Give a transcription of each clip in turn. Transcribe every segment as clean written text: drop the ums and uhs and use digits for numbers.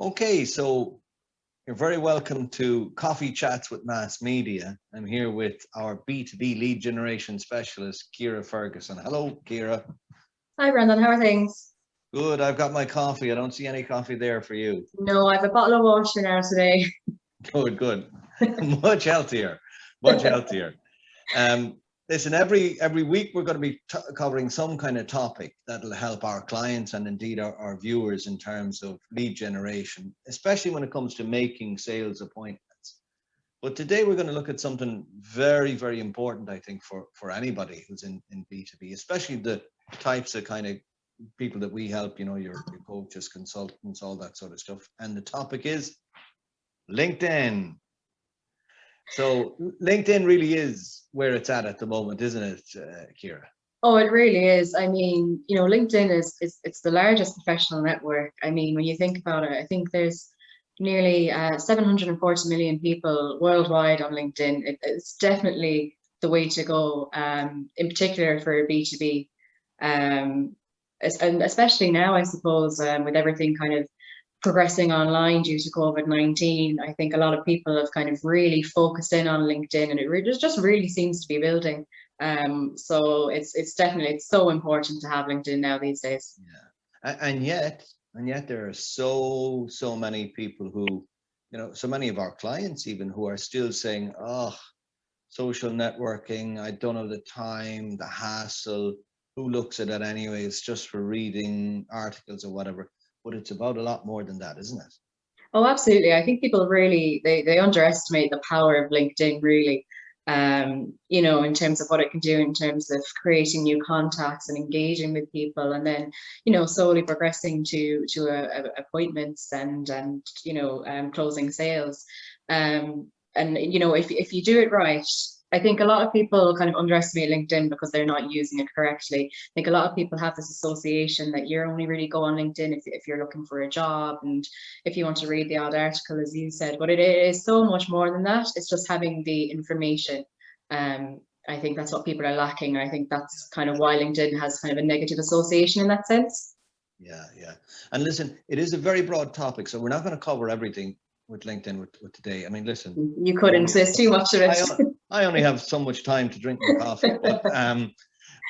Okay, so you're very welcome to Coffee Chats with Mass Media. I'm here with our B2B lead generation specialist, Kira Ferguson. Hello, Kira. Hi, Brendan. How are things? Good. I've got my coffee. I don't see any coffee there for you. No, I have a bottle of water now today. Good, good. Much healthier, much healthier. Um, Listen, every week we're going to be covering some kind of topic that'll help our clients and indeed our viewers in terms of lead generation, especially when it comes to making sales appointments. But today we're going to look at something very, very important, I think, for anybody who's in B2B, especially the types of kind of people that we help, your coaches, consultants, all that sort of stuff. And the topic is LinkedIn. So LinkedIn really is where it's at the moment, isn't it, Kira? Oh, it really is. I mean, LinkedIn is it's the largest professional network. I mean, when you think about it, I think there's nearly 740 million people worldwide on LinkedIn. It's definitely the way to go, in particular for B2B. And especially now, I suppose, with everything kind of progressing online due to COVID-19, I think a lot of people have kind of really focused in on LinkedIn, and it just really seems to be building. So it's definitely, it's so important to have LinkedIn now these days. Yeah, and yet there are so many people who, so many of our clients even who are still saying, oh, social networking, I don't have the time, the hassle, who looks at it anyway? It's just for reading articles or whatever. But it's about a lot more than that, isn't it? Oh, absolutely. I think people really they underestimate the power of LinkedIn, really. In terms of what it can do in terms of creating new contacts and engaging with people, and then, slowly progressing to appointments and closing sales. And if you do it right, I think a lot of people kind of underestimate LinkedIn because they're not using it correctly. I think a lot of people have this association that you're only really go on LinkedIn if you're looking for a job and if you want to read the odd article, as you said. But it is so much more than that. It's just having the information. I think that's what people are lacking. I think that's kind of why LinkedIn has kind of a negative association in that sense. Yeah. And listen, it is a very broad topic, so we're not going to cover everything with LinkedIn with today. I mean, listen, You couldn't twist too much of it. I only have so much time to drink my coffee,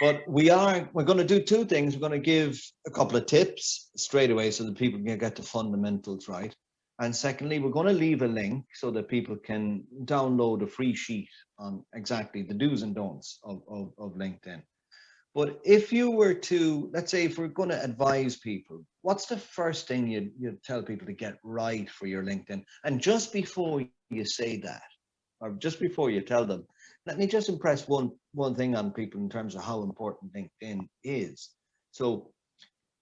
but we're going to do two things. We're going to give a couple of tips straight away so that people can get the fundamentals right. And secondly, we're going to leave a link so that people can download a free sheet on exactly the do's and don'ts of LinkedIn. But if you were to, let's say, if we're going to advise people, what's the first thing you'd tell people to get right for your LinkedIn? And just before you say that, or just before you tell them, let me just impress one thing on people in terms of how important LinkedIn is. So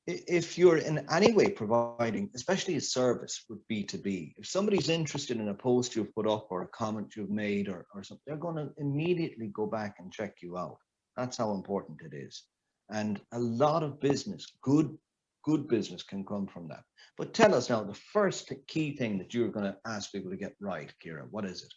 if you're in any way providing, especially a service with B2B, if somebody's interested in a post you've put up or a comment you've made or something, they're going to immediately go back and check you out. That's how important it is. And a lot of business, good business can come from that. But tell us now, the first key thing that you're going to ask people to get right, Kira, what is it?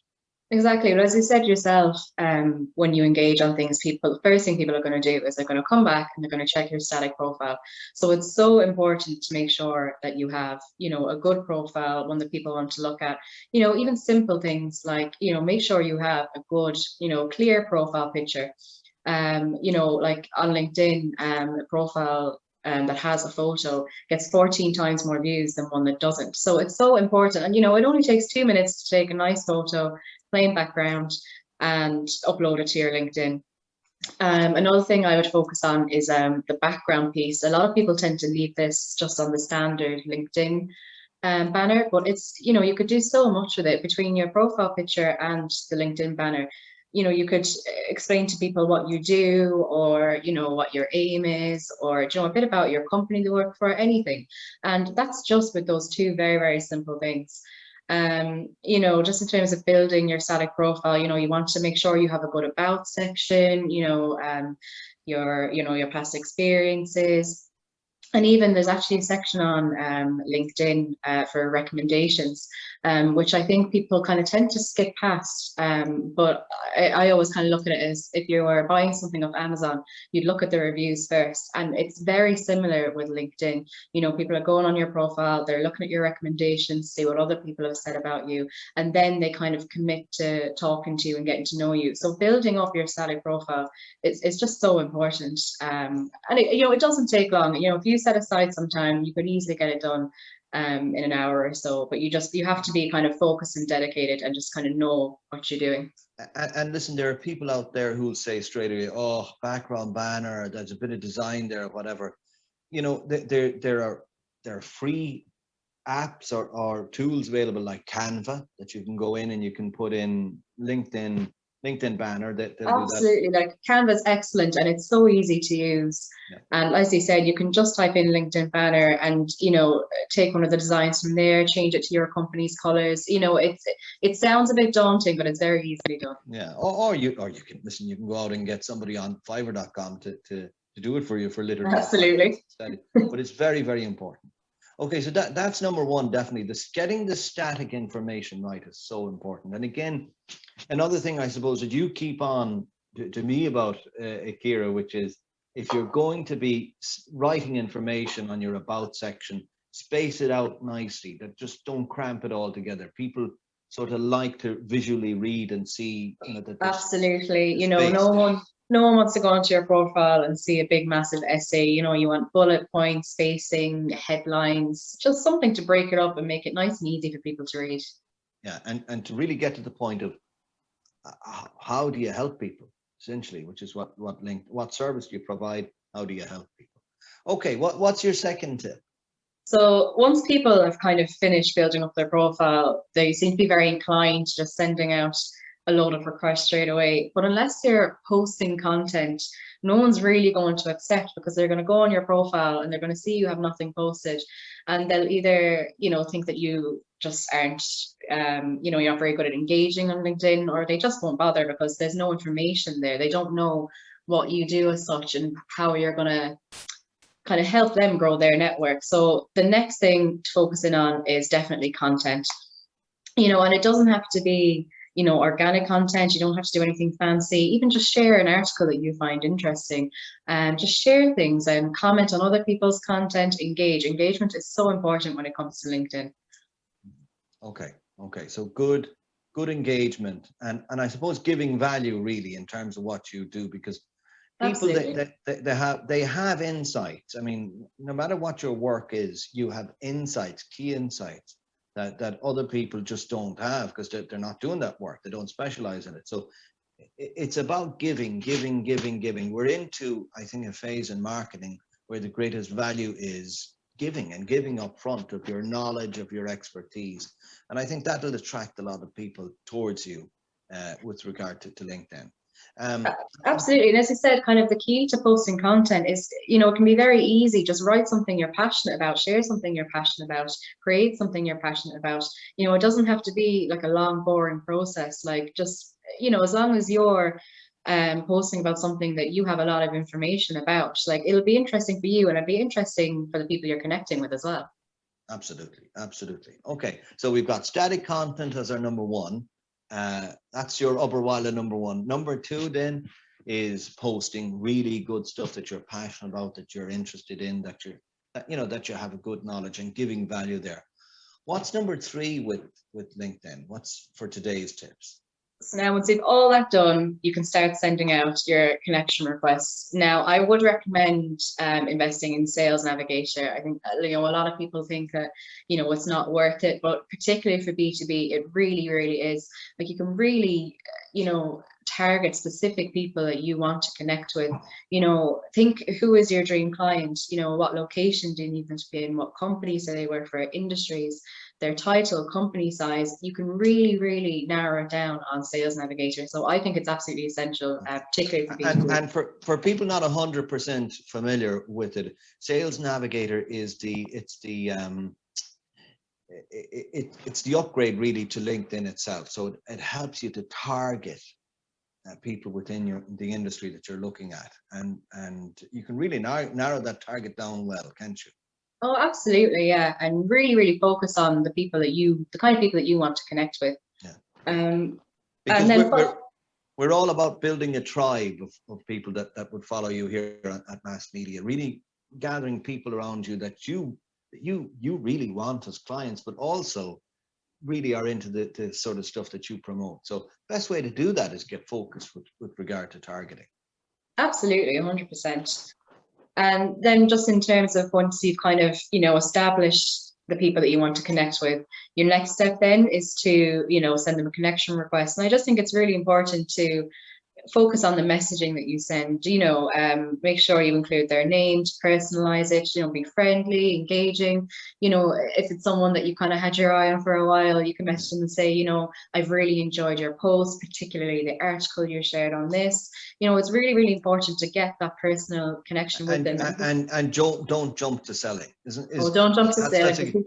Exactly. Well, as you said yourself, when you engage on things, the first thing people are going to do is they're going to come back and they're going to check your static profile. So it's so important to make sure that you have, a good profile, one that people want to look at, even simple things like, make sure you have a good, clear profile picture. Like on LinkedIn, a profile that has a photo gets 14 times more views than one that doesn't. So it's so important. And, it only takes 2 minutes to take a nice photo, plain background, and upload it to your LinkedIn. Another thing I would focus on is the background piece. A lot of people tend to leave this just on the standard LinkedIn banner, but it's, you could do so much with it between your profile picture and the LinkedIn banner. You could explain to people what you do, or, what your aim is, or, a bit about your company you work for, anything. And that's just with those two very, very simple things. Just in terms of building your static profile, you want to make sure you have a good about section, your past experiences. And even there's actually a section on LinkedIn for recommendations, which I think people kind of tend to skip past. But I always kind of look at it as if you are buying something off Amazon, you'd look at the reviews first. And it's very similar with LinkedIn. You know, people are going on your profile, they're looking at your recommendations, see what other people have said about you, and then they kind of commit to talking to you and getting to know you. So building up your static profile, it's just so important. And it, you know, it doesn't take long. You know, if you set aside some time, you could easily get it done in an hour or so. But you have to be kind of focused and dedicated and just kind of know what you're doing. And listen, there are people out there who will say straight away, "Oh, background banner, there's a bit of design there, or whatever." You know, there are free apps or tools available like Canva that you can go in and you can put in LinkedIn banner that they'll do that. Absolutely, like Canva's excellent and it's so easy to use. Yeah. And as you said, you can just type in LinkedIn banner and, you know, take one of the designs from there, change it to your company's colors. You know, it sounds a bit daunting, but it's very easily done. Yeah, or you can listen. You can go out and get somebody on Fiverr.com to do it for you for literally. Absolutely. But it's very, very important. Okay, so that's number one, definitely. Getting the static information right is so important. And again, another thing I suppose that you keep on to me about, Akira, which is if you're going to be writing information on your about section, space it out nicely. That just don't cramp it all together. People sort of like to visually read and see, you know, that. Absolutely, you know, no one wants to go onto your profile and see a big massive essay. You know, you want bullet points, spacing, headlines, just something to break it up and make it nice and easy for people to read. Yeah, and to really get to the point of how do you help people, essentially, which is what service do you provide, how do you help people. Okay, what's your second tip? So once people have kind of finished building up their profile, they seem to be very inclined to just sending out a load of requests straight away. But unless you're posting content, no one's really going to accept, because they're going to go on your profile and they're going to see you have nothing posted, and they'll either, you know, think that you just aren't, you know, you're not very good at engaging on LinkedIn, or they just won't bother because there's no information there. They don't know what you do as such and how you're going to kind of help them grow their network. So the next thing to focus in on is definitely content, you know, and it doesn't have to be, you know, organic content. You don't have to do anything fancy. Even just share an article that you find interesting, and just share things and comment on other people's content. Engagement is so important when it comes to LinkedIn. Okay, so good engagement, and I suppose giving value really in terms of what you do, because people they have insights. I mean, no matter what your work is, you have insights, key insights that other people just don't have, because they're not doing that work. They don't specialize in it. So it's about giving. We're into, I think, a phase in marketing where the greatest value is giving, and giving up front of your knowledge, of your expertise. And I think that'll attract a lot of people towards you with regard to LinkedIn. Absolutely. And as I said, kind of the key to posting content is, you know, it can be very easy. Just write something you're passionate about, share something you're passionate about, create something you're passionate about. You know, it doesn't have to be like a long, boring process. Like, just, you know, as long as you're posting about something that you have a lot of information about, like, it'll be interesting for you and it'll be interesting for the people you're connecting with as well. Absolutely. Okay, so we've got static content as our number one. That's your upper wallet number one. Number two then is posting really good stuff that you're passionate about, that you're interested in, that you have a good knowledge, and giving value there. What's number three with LinkedIn? What's for today's tips? So now, once you've all that done, you can start sending out your connection requests. Now, I would recommend investing in Sales Navigator. I think, you know, a lot of people think that, you know, it's not worth it, but particularly for B2B, it really, really is. Like, you can really, you know, target specific people that you want to connect with. You know, think, who is your dream client? You know, what location do you need them to be in? What companies do they work for? Industries, their title, company size. You can really, really narrow it down on Sales Navigator. So I think it's absolutely essential, particularly for people. And for people not 100% familiar with it, Sales Navigator is it's the upgrade really to LinkedIn itself. So it helps you to target people within the industry that you're looking at, and you can really narrow that target down well, can't you? Oh, absolutely, yeah, and really, really focus on the people the kind of people that you want to connect with. Yeah. And then we're all about building a tribe of people that would follow you here at MeasMedia, really gathering people around you that you really want as clients, but also really are into the sort of stuff that you promote. So best way to do that is get focused with regard to targeting. Absolutely, 100%. And then just in terms of once you've kind of, established the people that you want to connect with, your next step then is to, send them a connection request. And I just think it's really important to focus on the messaging that you send, make sure you include their name, to personalize it, be friendly, engaging. If it's someone that you kind of had your eye on for a while, you can message them and say, I've really enjoyed your post, particularly the article you shared on this. It's really, really important to get that personal connection with them. And don't jump to selling. Don't jump to selling.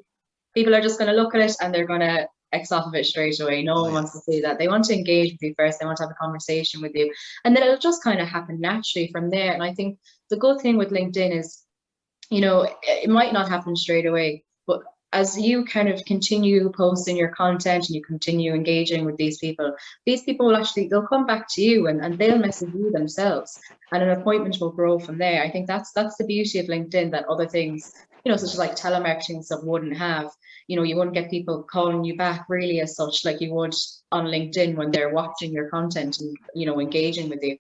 People are just going to look at it and they're going to X off of it straight away. No one wants to see that. They want to engage with you first. They want to have a conversation with you. And then it'll just kind of happen naturally from there. And I think the good thing with LinkedIn is, it might not happen straight away, but as you kind of continue posting your content and you continue engaging with these people will actually, they'll come back to you and they'll message you themselves, and an appointment will grow from there. I think that's the beauty of LinkedIn, that other things, such as like telemarketing stuff wouldn't have. You wouldn't get people calling you back really as such like you would on LinkedIn when they're watching your content and, engaging with you.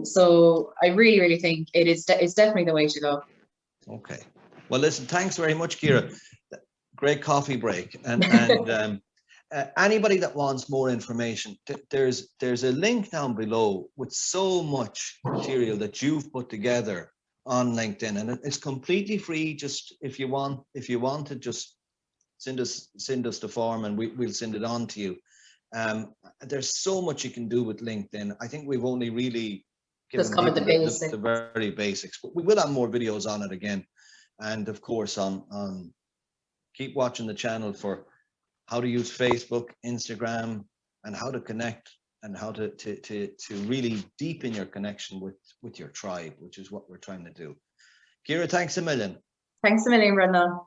So I really, really think it's definitely the way to go. Okay. Well, listen, thanks very much, Ciara. Great coffee break. And anybody that wants more information, there's a link down below with so much material that you've put together on LinkedIn, and it's completely free. Just if you want to just send us the form and we'll send it on to you. There's so much you can do with LinkedIn. I think we've only really given the very basics, but we will have more videos on it again. And of course, on keep watching the channel for how to use Facebook, Instagram, and how to connect, and how to really deepen your connection with your tribe, which is what we're trying to do. Ciara, thanks a million. Thanks a million, Brendan.